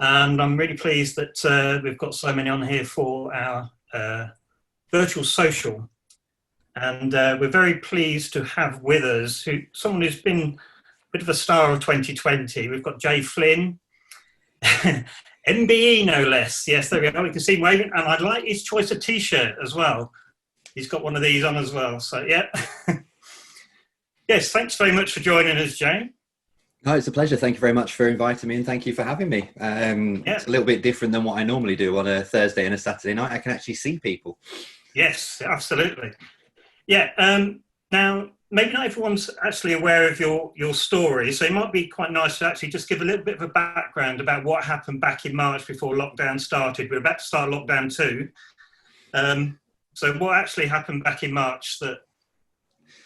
And I'm really pleased that we've got so many on here for our virtual social. And we're very pleased to have with us someone who's been a bit of a star of 2020. We've got Jay Flynn, MBE no less. Yes, there we go. We can see him waving. And I like his choice of T-shirt as well. He's got one of these on as well. So, yeah. Yes, thanks very much for joining us, Jay. No, it's a pleasure. Thank you very much for inviting me, and thank you for having me. It's a little bit different than what I normally do on a Thursday and a Saturday night. I can actually see people. Yes, absolutely. Yeah. Now, maybe not everyone's actually aware of your story, so it might be quite nice to actually just give a little bit of a background about what happened back in March before lockdown started. We're about to start lockdown 2. So what actually happened back in March that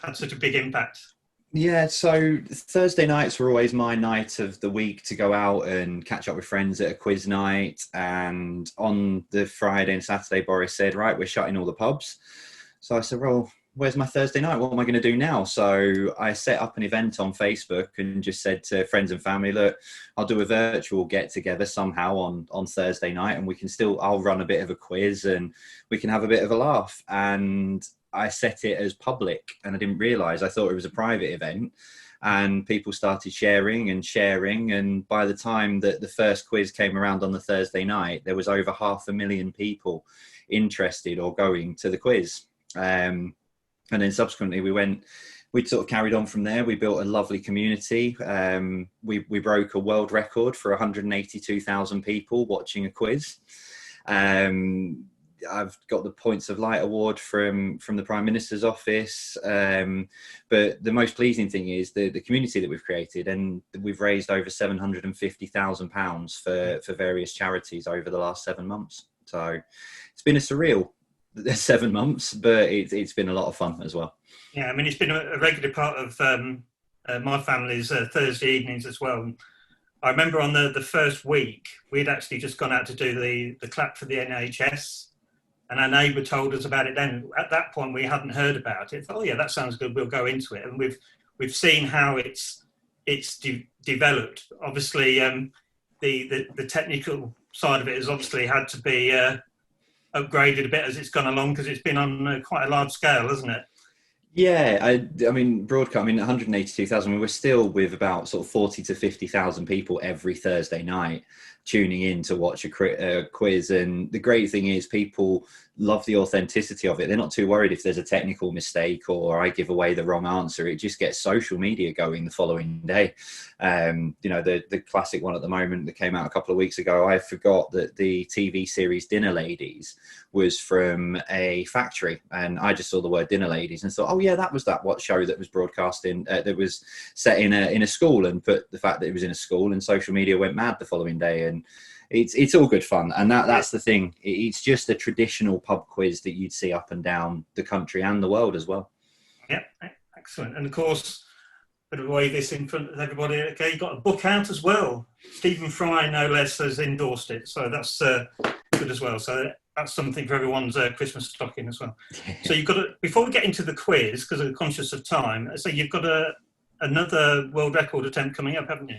had such a big impact? Yeah, so Thursday nights were always my night of the week to go out and catch up with friends at a quiz night. And on the Friday and Saturday, Boris said, right, we're shutting all the pubs. So I said, well, where's my Thursday night? What am I going to do now? So I set up an event on Facebook and just said to friends and family, look, I'll do a virtual get together somehow on Thursday night, and I'll run a bit of a quiz and we can have a bit of a laugh. And I set it as public, and I didn't realize, I thought it was a private event, and people started sharing. And by the time that the first quiz came around on the Thursday night, there was over 500,000 people interested or going to the quiz. And then subsequently we sort of carried on from there. We built a lovely community. We broke a world record for 182,000 people watching a quiz. I've got the Points of Light award from the Prime Minister's office. But the most pleasing thing is the community that we've created, and we've raised over £750,000 for various charities over the last 7 months. So it's been a surreal 7 months, but it's been a lot of fun as well. Yeah, I mean, it's been a regular part of my family's Thursday evenings as well. I remember on the first week, we'd actually just gone out to do the clap for the NHS, and our neighbour told us about it then. At that point, we hadn't heard about it. Oh yeah, that sounds good. We'll go into it, and we've seen how it's developed. Obviously, the technical side of it has obviously had to be upgraded a bit as it's gone along, because it's been on quite a large scale, hasn't it? Yeah, I mean, 182,000. We're still with about sort of 40 to 50,000 people every Thursday night tuning in to watch a quiz. And the great thing is people love the authenticity of it. They're not too worried if there's a technical mistake or I give away the wrong answer. It just gets social media going the following day. The classic one at the moment that came out a couple of weeks ago, I forgot that the TV series Dinner Ladies was from a factory, and I just saw the word Dinner Ladies and thought, oh yeah, that was what show that was broadcasting that was set in a school, and put the fact that it was in a school, and social media went mad the following day. And it's all good fun, and that's the thing. It's just a traditional pub quiz that you'd see up and down the country and the world as well. Yeah, excellent. And of course, bit of wave this in front of everybody. Okay, you got a book out as well. Stephen Fry, no less, has endorsed it, so that's good as well. So that's something for everyone's Christmas stocking as well. So you've got before we get into the quiz, because I'm conscious of time, so you've got another world record attempt coming up, haven't you?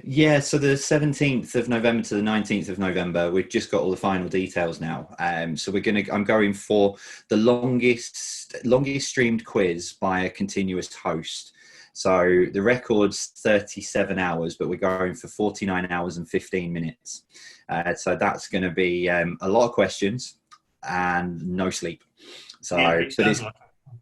Yeah, so the 17th of November to the 19th of November, we've just got all the final details now. So I'm going for the longest streamed quiz by a continuous host. So the record's 37 hours, but we're going for 49 hours and 15 minutes. So that's going to be a lot of questions and no sleep. So, yeah,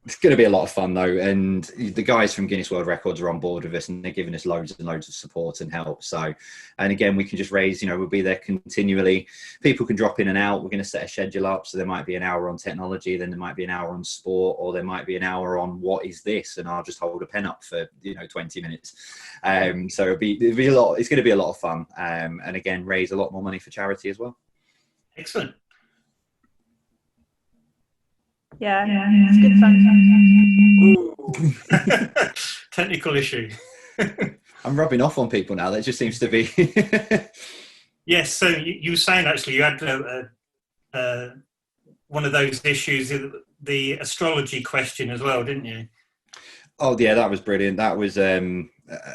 it's going to be a lot of fun though. And the guys from Guinness World Records are on board with us, and they're giving us loads and loads of support and help. So, and again, we can just raise, we'll be there continually. People can drop in and out. We're going to set a schedule up. So there might be an hour on technology, then there might be an hour on sport, or there might be an hour on what is this? And I'll just hold a pen up for, 20 minutes. So it'll be a lot. It's going to be a lot of fun. And again, raise a lot more money for charity as well. Excellent. Yeah, it's good fun. Technical issue. I'm rubbing off on people now. That just seems to be. Yes, so you were saying actually you had one of those issues, the astrology question as well, didn't you? Oh yeah, that was brilliant. That was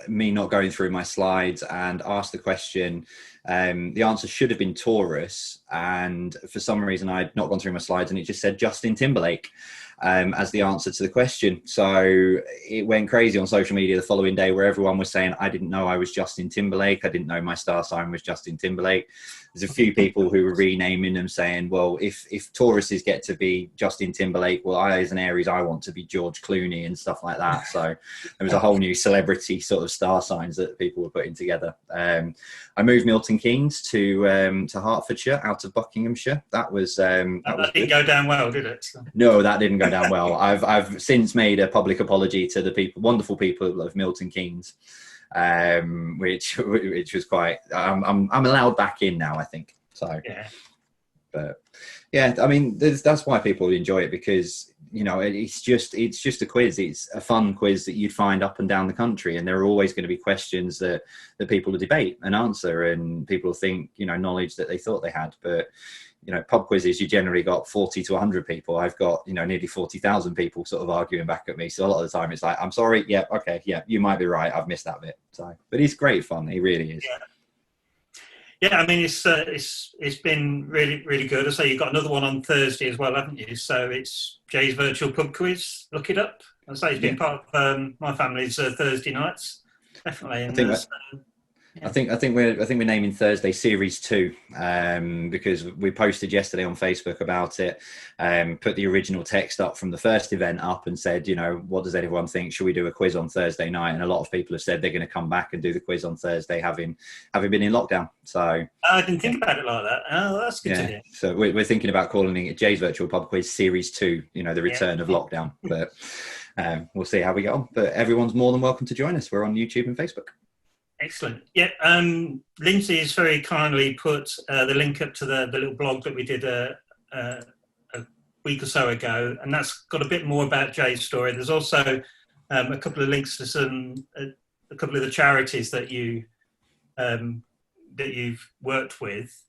me not going through my slides and asked the question. The answer should have been Taurus, and for some reason I'd not gone through my slides and it just said Justin Timberlake as the answer to the question. So it went crazy on social media the following day, where everyone was saying, I didn't know I was Justin Timberlake. I didn't know my star sign was Justin Timberlake. There's a few people who were renaming them, saying, well, if Tauruses get to be Justin Timberlake, well, I, as an Aries, I want to be George Clooney and stuff like that. So there was a whole new celebrity sort of star signs that people were putting together. I moved Milton Keynes to Hertfordshire, out of Buckinghamshire. That didn't go down well, did it? No, that didn't go down well. I've since made a public apology to the wonderful people of Milton Keynes, which was quite. I'm allowed back in now, I think. So, yeah. But yeah, I mean, that's why people enjoy it, because it's just a quiz. It's a fun quiz that you'd find up and down the country, and there are always going to be questions that people will debate and answer, and people think knowledge that they thought they had, but. Pub quizzes, you generally got 40 to 100 people. I've got, nearly 40,000 people sort of arguing back at me. So a lot of the time it's like, I'm sorry. Yeah. Okay. Yeah. You might be right. I've missed that bit. So, but it's great fun. It really is. Yeah. I mean, it's been really, really good. I say you've got another one on Thursday as well, haven't you? So it's Jay's virtual pub quiz. Look it up. I say it's been part of my family's Thursday nights. Definitely. And, I think we're naming Thursday Series 2 because we posted yesterday on Facebook about it. Put the original text up from the first event up and said, what does everyone think? Should we do a quiz on Thursday night? And a lot of people have said they're going to come back and do the quiz on Thursday, having been in lockdown. So I didn't think about it like that. Oh, that's good to hear. So we're thinking about calling it Jay's Virtual Pub Quiz Series 2. The return of lockdown. But we'll see how we get on. But everyone's more than welcome to join us. We're on YouTube and Facebook. Excellent. Yeah, Lindsay has very kindly put the link up to the little blog that we did a week or so ago, and that's got a bit more about Jay's story. There's also a couple of links to a couple of the charities that you've worked with.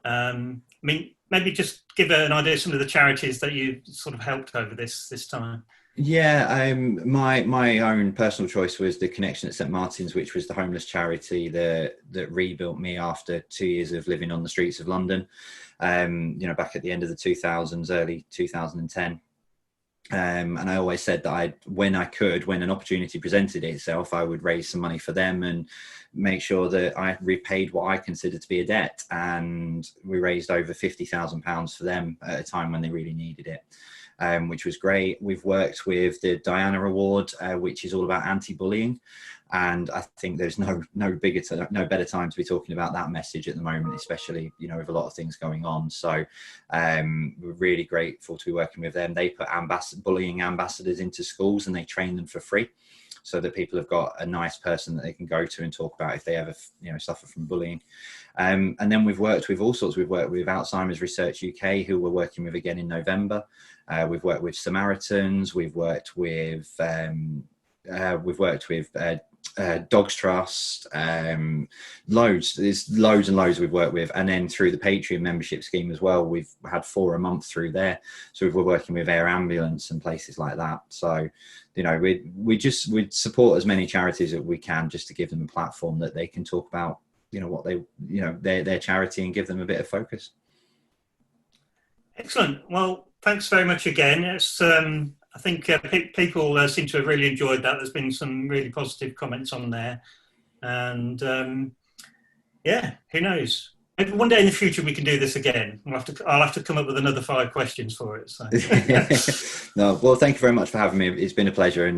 I mean, maybe just give an idea of some of the charities that you sort of helped over this time. Yeah, my own personal choice was the Connection at St Martin's, which was the homeless charity that rebuilt me after 2 years of living on the streets of London. Back at the end of the 2000s, early 2010. And I always said that when an opportunity presented itself, I would raise some money for them and make sure that I repaid what I considered to be a debt. And we raised over £50,000 for them at a time when they really needed it. Which was great. We've worked with the Diana Award, which is all about anti-bullying, and I think there's no better time to be talking about that message at the moment, especially with a lot of things going on. So we're really grateful to be working with them. They put bullying ambassadors into schools and they train them for free, so that people have got a nice person that they can go to and talk about if they ever suffer from bullying. And then we've worked with all sorts. We've worked with Alzheimer's Research UK, who we're working with again in November. We've worked with Samaritans. We've worked with Dogs Trust. Loads. There's loads and loads we've worked with, and then through the Patreon membership scheme as well, we've had 4 a month through there. So we're working with Air Ambulance and places like that. So we support as many charities as we can, just to give them a platform that they can talk about what they their charity, and give them a bit of focus. Excellent. Well, thanks very much again. It's I think people seem to have really enjoyed that. There's been some really positive comments on there, and who knows? Maybe one day in the future we can do this again. I'll have to come up with another 5 questions for it. So. No, well, thank you very much for having me. It's been a pleasure, and